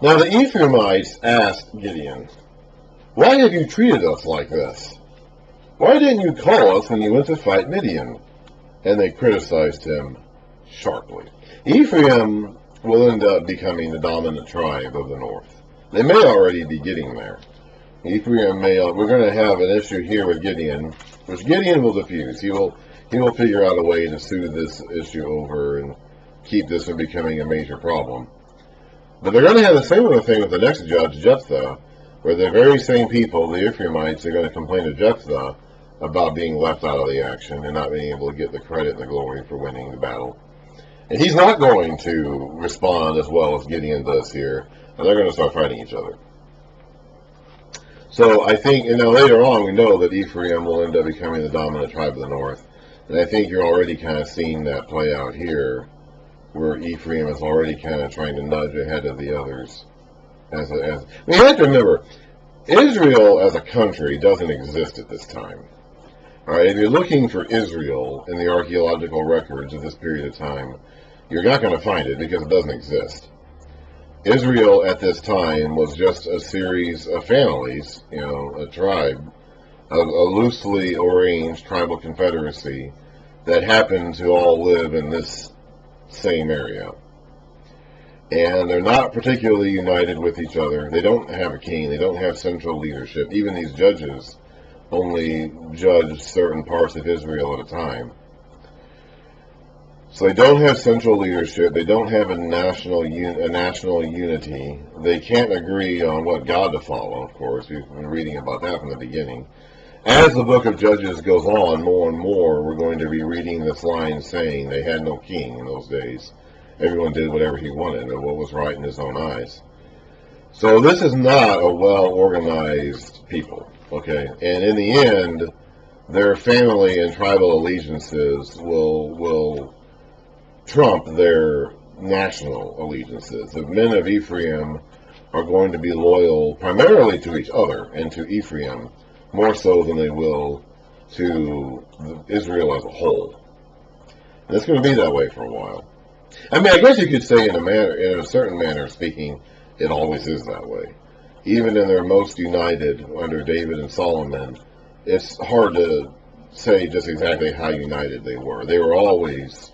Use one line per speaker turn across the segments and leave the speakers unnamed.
Now the Ephraimites asked Gideon, "Why have you treated us like this? Why didn't you call us when you went to fight Midian?" And they criticized him sharply. Ephraim will end up becoming the dominant tribe of the north. They may already be getting there. Ephraim may. We're going to have an issue here with Gideon, which Gideon will diffuse. He will figure out a way to soothe this issue over and keep this from becoming a major problem. But they're going to have the same other thing with the next judge, Jephthah, where the very same people, the Ephraimites, are going to complain to Jephthah about being left out of the action and not being able to get the credit and the glory for winning the battle. And he's not going to respond as well as Gideon does here, and they're going to start fighting each other. So I think, later on we know that Ephraim will end up becoming the dominant tribe of the north. And I think you're already kind of seeing that play out here, where Ephraim is already kind of trying to nudge ahead of the others. You have to remember, Israel as a country doesn't exist at this time. All right, if you're looking for Israel in the archaeological records of this period of time, you're not going to find it because it doesn't exist. Israel at this time was just a series of families, a tribe, a loosely arranged tribal confederacy that happened to all live in this same area. And they're not particularly united with each other. They don't have a king. They don't have central leadership. Even these judges only judge certain parts of Israel at a time. So they don't have central leadership. They don't have a national unity. They can't agree on what God to follow, of course. We've been reading about that from the beginning. As the book of Judges goes on, more and more, we're going to be reading this line saying they had no king in those days. Everyone did whatever he wanted and what was right in his own eyes. So this is not a well-organized people, okay? And in the end, their family and tribal allegiances will trump their national allegiances. The men of Ephraim are going to be loyal primarily to each other and to Ephraim, more so than they will to Israel as a whole. And it's going to be that way for a while. I guess you could say in a certain manner of speaking, it always is that way. Even in their most united under David and Solomon, it's hard to say just exactly how united they were. They were always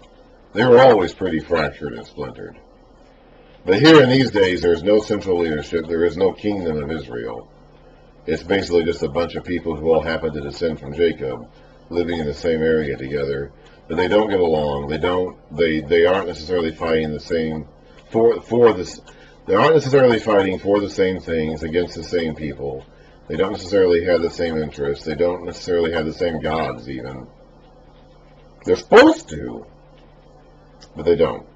pretty fractured and splintered. But here in these days, there's no central leadership. There is no kingdom of Israel. It's basically just a bunch of people who all happen to descend from Jacob, living in the same area together. But they don't get along. They aren't necessarily fighting the same They aren't necessarily fighting for the same things against the same people. They don't necessarily have the same interests. They don't necessarily have the same gods even. They're supposed to, but they don't.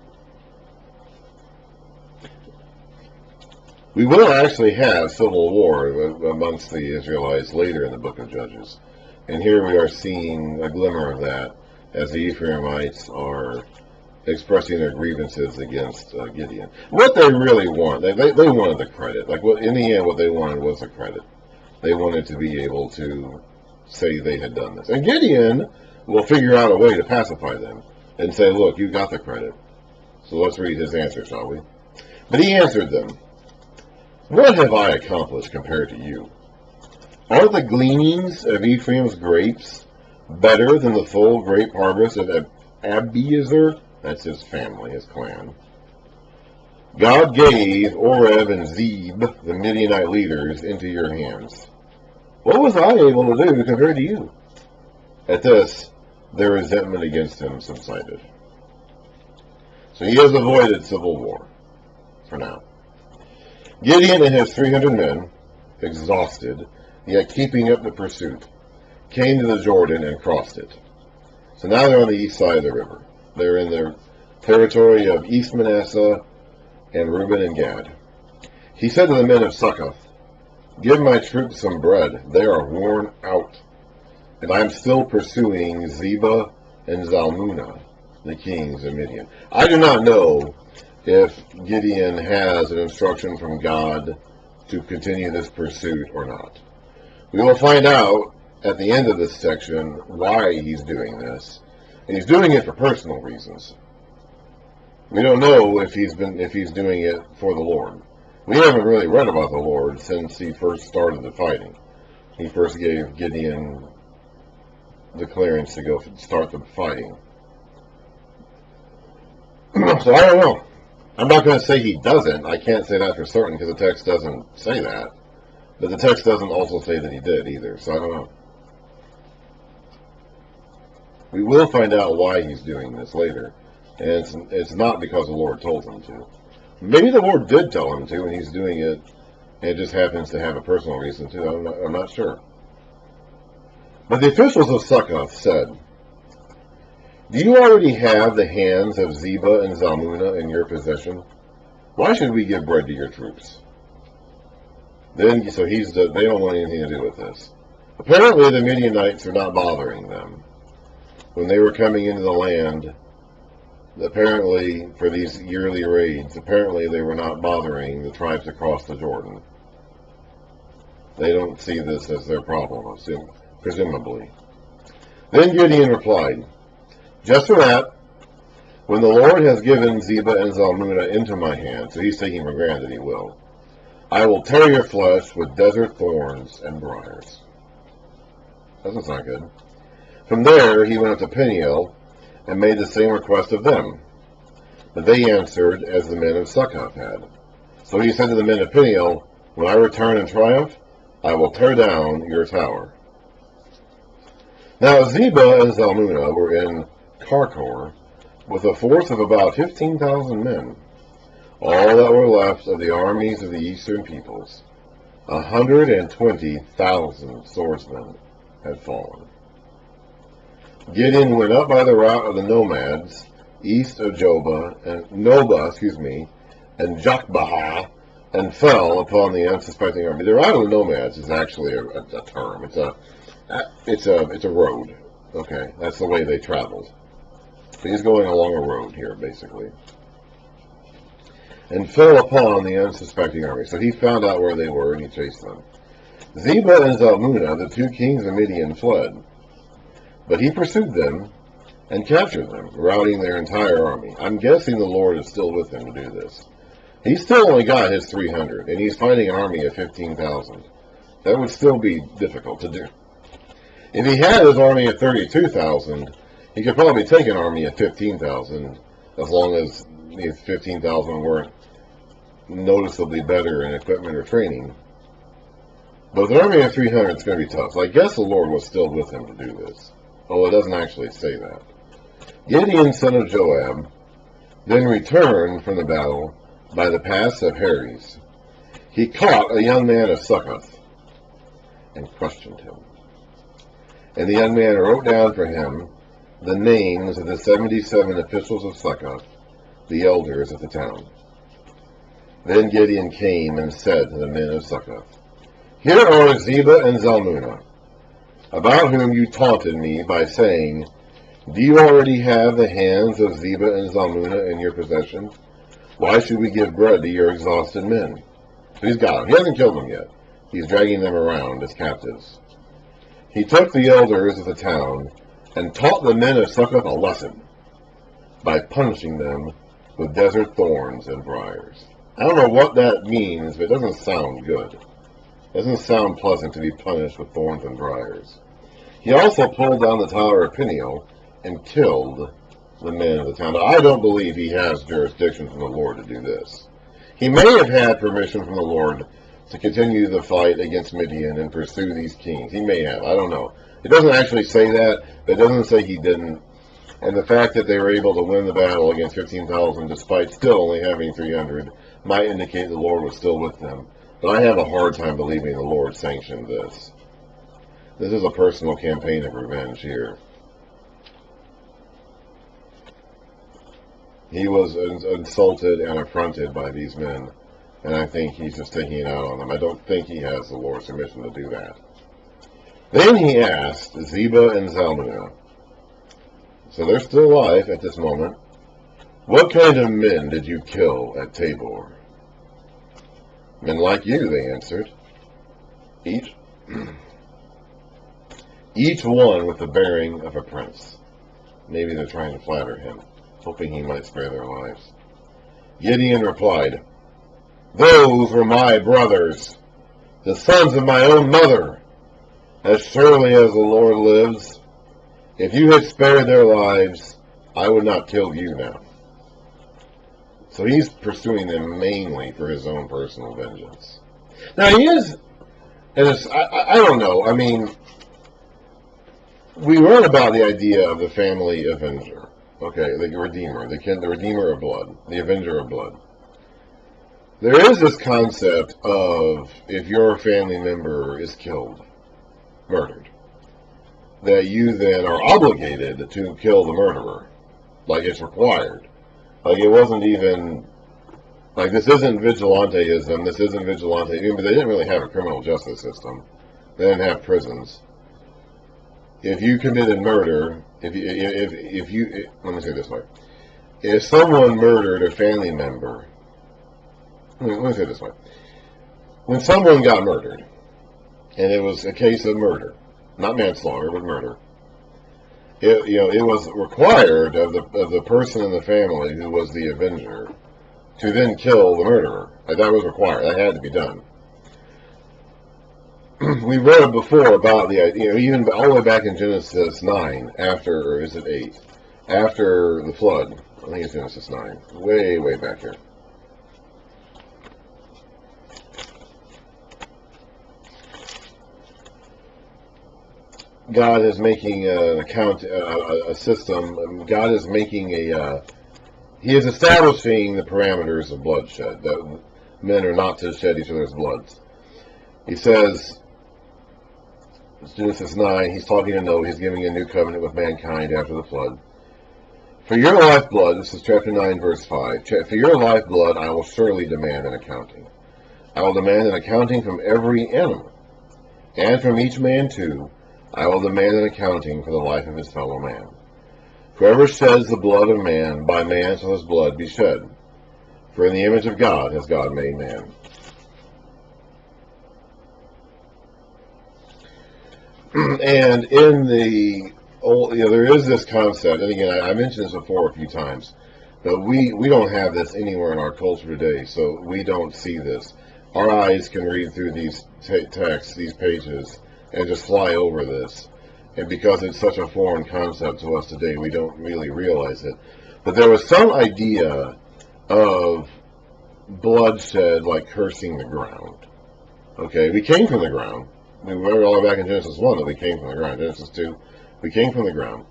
We will actually have civil war amongst the Israelites later in the book of Judges. And here we are seeing a glimmer of that as the Ephraimites are expressing their grievances against Gideon. What they really want, they wanted the credit. In the end, what they wanted was the credit. They wanted to be able to say they had done this. And Gideon will figure out a way to pacify them and say, look, you got the credit. So let's read his answer, shall we? But he answered them, "What have I accomplished compared to you? Are the gleanings of Ephraim's grapes better than the full grape harvest of Abiezer?" That's his family, his clan. "God gave Oreb and Zeb, the Midianite leaders, into your hands. What was I able to do compared to you?" At this, their resentment against him subsided. So he has avoided civil war, for now. Gideon and his 300 men, exhausted, yet keeping up the pursuit, came to the Jordan and crossed it. So now they're on the east side of the river. They're in the territory of East Manasseh and Reuben and Gad. He said to the men of Succoth, "Give my troops some bread. They are worn out, and I am still pursuing Zebah and Zalmunna, the kings of Midian." I do not know if Gideon has an instruction from God to continue this pursuit or not. We will find out at the end of this section why he's doing this. And he's doing it for personal reasons. We don't know if he's doing it for the Lord. We haven't really read about the Lord since he first started the fighting. He first gave Gideon the clearance to go start the fighting. So I don't know. I'm not going to say he doesn't. I can't say that for certain because the text doesn't say that. But the text doesn't also say that he did either. So I don't know. We will find out why he's doing this later. And it's not because the Lord told him to. Maybe the Lord did tell him to, and he's doing it, and it just happens to have a personal reason to. I'm not sure. But the officials of Succoth said, "Do you already have the hands of Zeba and Zalmunna in your possession? Why should we give bread to your troops?" They don't want anything to do with this. Apparently the Midianites are not bothering them. When they were coming into the land, apparently for these yearly raids, apparently they were not bothering the tribes across the Jordan. They don't see this as their problem, presumably. Then Gideon replied, "Just for that, when the Lord has given Zeba and Zalmunna into my hand," so he's taking for granted he will, "I will tear your flesh with desert thorns and briars." Doesn't sound good. From there he went up to Peniel and made the same request of them. But they answered as the men of Succoth had. So he said to the men of Peniel, "When I return in triumph, I will tear down your tower." Now Zeba and Zalmunna were in Karkor with a force of about 15,000 men, all that were left of the armies of the eastern peoples. 120,000 swordsmen had fallen. Gideon went up by the route of the nomads, east of Noba, and Jokbaha, and fell upon the unsuspecting army. The route of the nomads is actually a term. It's a road. Okay, that's the way they traveled. So he's going along a road here, basically. And fell upon the unsuspecting army. So he found out where they were and he chased them. Zeba and Zalmunna, the two kings of Midian, fled. But he pursued them and captured them, routing their entire army. I'm guessing the Lord is still with him to do this. He's still only got his 300, and he's fighting an army of 15,000. That would still be difficult to do. If he had his army of 32,000, he could probably take an army of 15,000, as long as these 15,000 weren't noticeably better in equipment or training. But with an army of 300, it's going to be tough. So I guess the Lord was still with him to do this. Although it doesn't actually say that. Gideon, son of Joab, then returned from the battle by the pass of Heres. He caught a young man of Succoth and questioned him. And the young man wrote down for him the names of the 77 officials of Succoth, the elders of the town. Then Gideon came and said to the men of Succoth, "Here are Zeba and Zalmunna, about whom you taunted me by saying, 'Do you already have the hands of Zeba and Zalmunna in your possession? Why should we give bread to your exhausted men?'" So he's got them. He hasn't killed them yet. He's dragging them around as captives. He took the elders of the town and taught the men of Succoth a lesson by punishing them with desert thorns and briars. I don't know what that means, but it doesn't sound good. It doesn't sound pleasant to be punished with thorns and briars. He also pulled down the tower of Peniel and killed the men of the town. Now, I don't believe he has jurisdiction from the Lord to do this. He may have had permission from the Lord to continue the fight against Midian and pursue these kings. He may have. I don't know. It doesn't actually say that, but it doesn't say he didn't. And the fact that they were able to win the battle against 15,000 despite still only having 300 might indicate the Lord was still with them. But I have a hard time believing the Lord sanctioned this. This is a personal campaign of revenge here. He was insulted and affronted by these men, and I think he's just taking it out on them. I don't think he has the Lord's permission to do that. Then he asked Zeba and Zalmunna, so they're still alive at this moment, "What kind of men did you kill at Tabor?" "Men like you," they answered. Each one with the bearing of a prince. Maybe they're trying to flatter him, hoping he might spare their lives. Gideon replied, Those were my brothers, the sons of my own mother. As surely as the Lord lives, if you had spared their lives, I would not kill you now. So he's pursuing them mainly for his own personal vengeance. Now he is, and I don't know, I mean, we learn about the idea of the family avenger. Okay, the redeemer, the redeemer of blood, the avenger of blood. There is this concept of if your family member is killed, murdered, that you then are obligated to kill the murderer. Like it's required. Like it wasn't even, like this isn't vigilanteism, this isn't vigilante, but they didn't really have a criminal justice system. They didn't have prisons. If you committed murder, if you let me say it this way. If someone murdered a family member, let me say it this way. When someone got murdered, and it was a case of murder, not manslaughter, but murder, it was required of the person in the family who was the avenger to then kill the murderer. Like that was required. That had to be done. We read before about the idea, even all the way back in Genesis 9, after, or is it 8? After the flood. I think it's Genesis 9. Way, way back here. God is making a system. God is making He is establishing the parameters of bloodshed, that men are not to shed each other's bloods. He says, Genesis 9, he's talking to Noah, he's giving a new covenant with mankind after the flood. For your lifeblood, this is chapter 9, verse 5, for your lifeblood I will surely demand an accounting. I will demand an accounting from every animal, and from each man too, I will demand an accounting for the life of his fellow man. Whoever sheds the blood of man, by man shall his blood be shed. For in the image of God has God made man. And in the old, there is this concept, and again, I mentioned this before a few times, but we don't have this anywhere in our culture today, so we don't see this. Our eyes can read through these texts, these pages, and just fly over this. And because it's such a foreign concept to us today, we don't really realize it. But there was some idea of bloodshed like cursing the ground. Okay, we came from the ground. We remember all the way back in Genesis 1 that we came from the ground. Genesis 2, we came from the ground.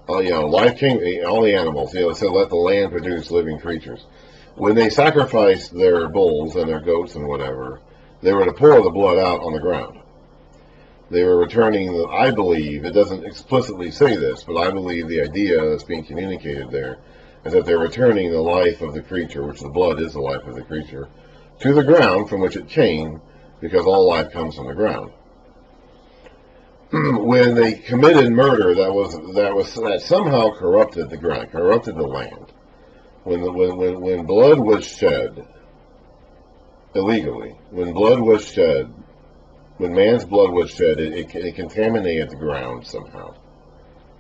Life came, all the animals, it said let the land produce living creatures. When they sacrificed their bulls and their goats and whatever, they were to pour the blood out on the ground. They were returning, I believe, it doesn't explicitly say this, but I believe the idea that's being communicated there is that they're returning the life of the creature, which the blood is the life of the creature, to the ground from which it came, because all life comes from the ground. When they committed murder, that somehow corrupted the ground, corrupted the land. When blood was shed illegally, when man's blood was shed, it contaminated the ground somehow.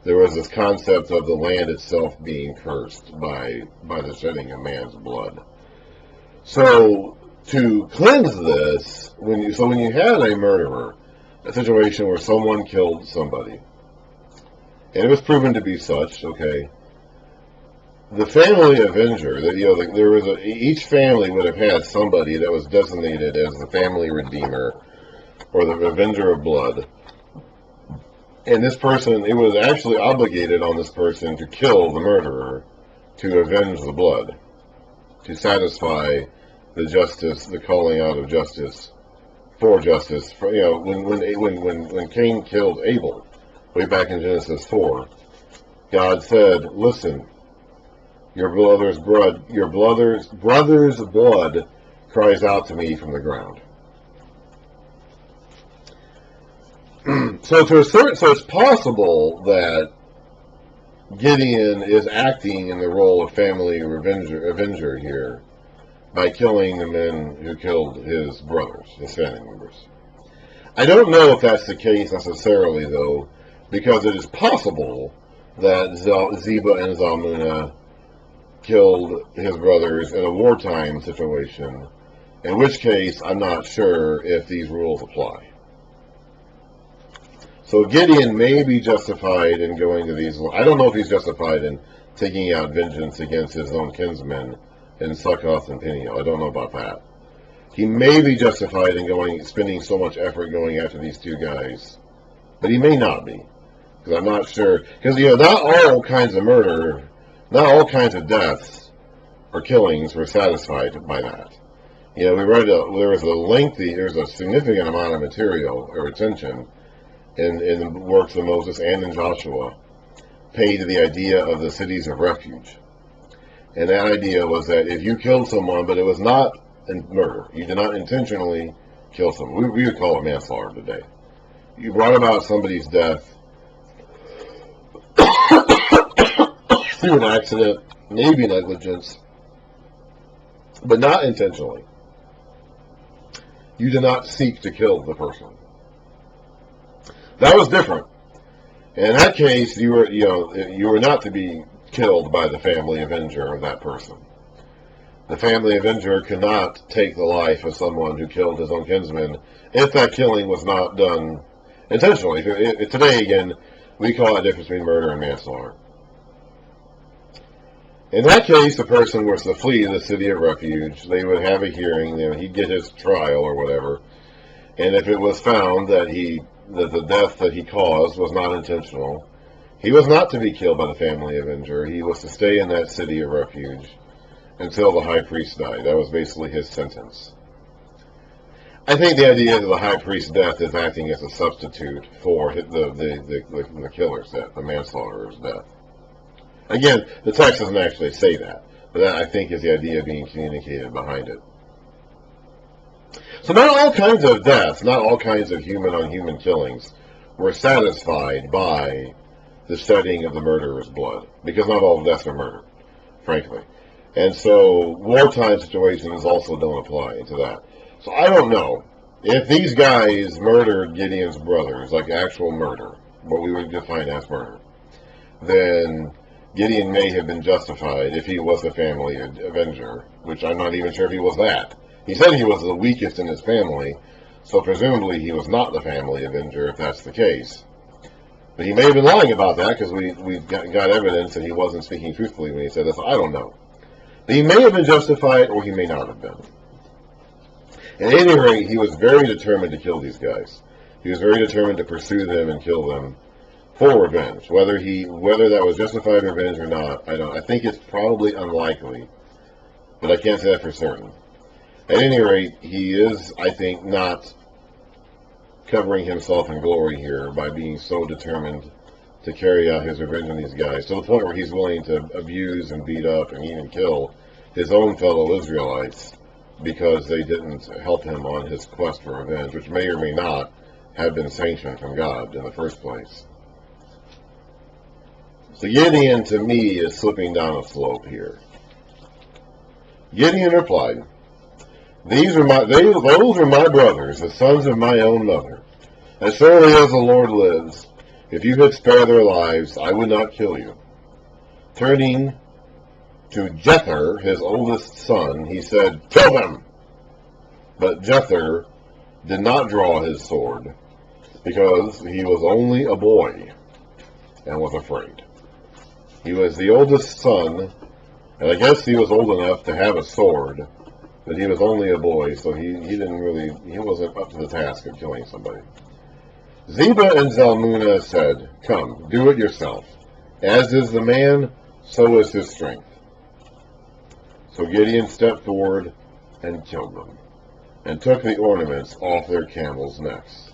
There was this concept of the land itself being cursed by the shedding of man's blood. So to cleanse this, when you had a murderer, a situation where someone killed somebody, and it was proven to be such, okay, the family avenger, each family would have had somebody that was designated as the family redeemer or the avenger of blood. And this person, it was actually obligated on this person to kill the murderer to avenge the blood, to satisfy the justice, the calling out of justice, for justice. When Cain killed Abel, way back in Genesis 4, God said, listen, your brother's blood cries out to me from the ground. So it's possible that Gideon is acting in the role of family avenger here by killing the men who killed his brothers, his family members. I don't know if that's the case necessarily, though, because it is possible that Zeba and Zalmunna killed his brothers in a wartime situation, In which case, I'm not sure if these rules apply. So Gideon may be justified in going to these. I don't know if he's justified in taking out vengeance against his own kinsmen in Succoth and Peniel. I don't know about that. He may be justified in spending so much effort going after these two guys, but he may not be, because I'm not sure. Because not all kinds of murder, not all kinds of deaths or killings were satisfied by that. We read there's a significant amount of material or attention in the works of Moses and in Joshua paid to the idea of the cities of refuge. And that idea was that if you killed someone, but it was not murder, you did not intentionally kill someone. We would call it manslaughter today. You brought about somebody's death through an accident, maybe negligence, but not intentionally. You did not seek to kill the person. That was different. In that case, you were not to be killed by the family avenger of that person. The family avenger could not take the life of someone who killed his own kinsman if that killing was not done intentionally. Today, again, we call it the difference between murder and manslaughter. In that case, the person was to flee the city of refuge. They would have a hearing. He'd get his trial or whatever. And if it was found that the death that he caused was not intentional, he was not to be killed by the family avenger. He was to stay in that city of refuge until the high priest died. That was basically his sentence. I think the idea of the high priest's death is acting as a substitute for the killer's death, the manslaughterer's death. Again, the text doesn't actually say that, but that, I think, is the idea being communicated behind it. So not all kinds of deaths, not all kinds of human-on-human killings were satisfied by the shedding of the murderer's blood, because not all deaths are murder, frankly. And so wartime situations also don't apply to that. So I don't know if these guys murdered Gideon's brothers, like actual murder, what we would define as murder, then Gideon may have been justified if he was a family avenger, which I'm not even sure if he was that. He said he was the weakest in his family, so presumably he was not the family avenger if that's the case. But he may have been lying about that, because we've got evidence that he wasn't speaking truthfully when he said this. I don't know. But he may have been justified, or he may not have been. At any rate, he was very determined to kill these guys. He was very determined to pursue them and kill them for revenge. Whether that was justified revenge or not, I think it's probably unlikely, but I can't say that for certain. At any rate, he is, I think, not covering himself in glory here by being so determined to carry out his revenge on these guys, to the point where he's willing to abuse and beat up and even kill his own fellow Israelites because they didn't help him on his quest for revenge, which may or may not have been sanctioned from God in the first place. So Gideon, to me, is slipping down a slope here. Gideon replied, those are my brothers, the sons of my own mother. As surely as the Lord lives, if you had spared their lives, I would not kill you. Turning to Jether, his oldest son, he said, kill them! But Jether did not draw his sword, because he was only a boy and was afraid. He was the oldest son, and I guess he was old enough to have a sword, but he was only a boy, so he wasn't up to the task of killing somebody. Zebah and Zalmunna said, come, do it yourself. As is the man, so is his strength. So Gideon stepped forward and killed them, and took the ornaments off their camels' necks.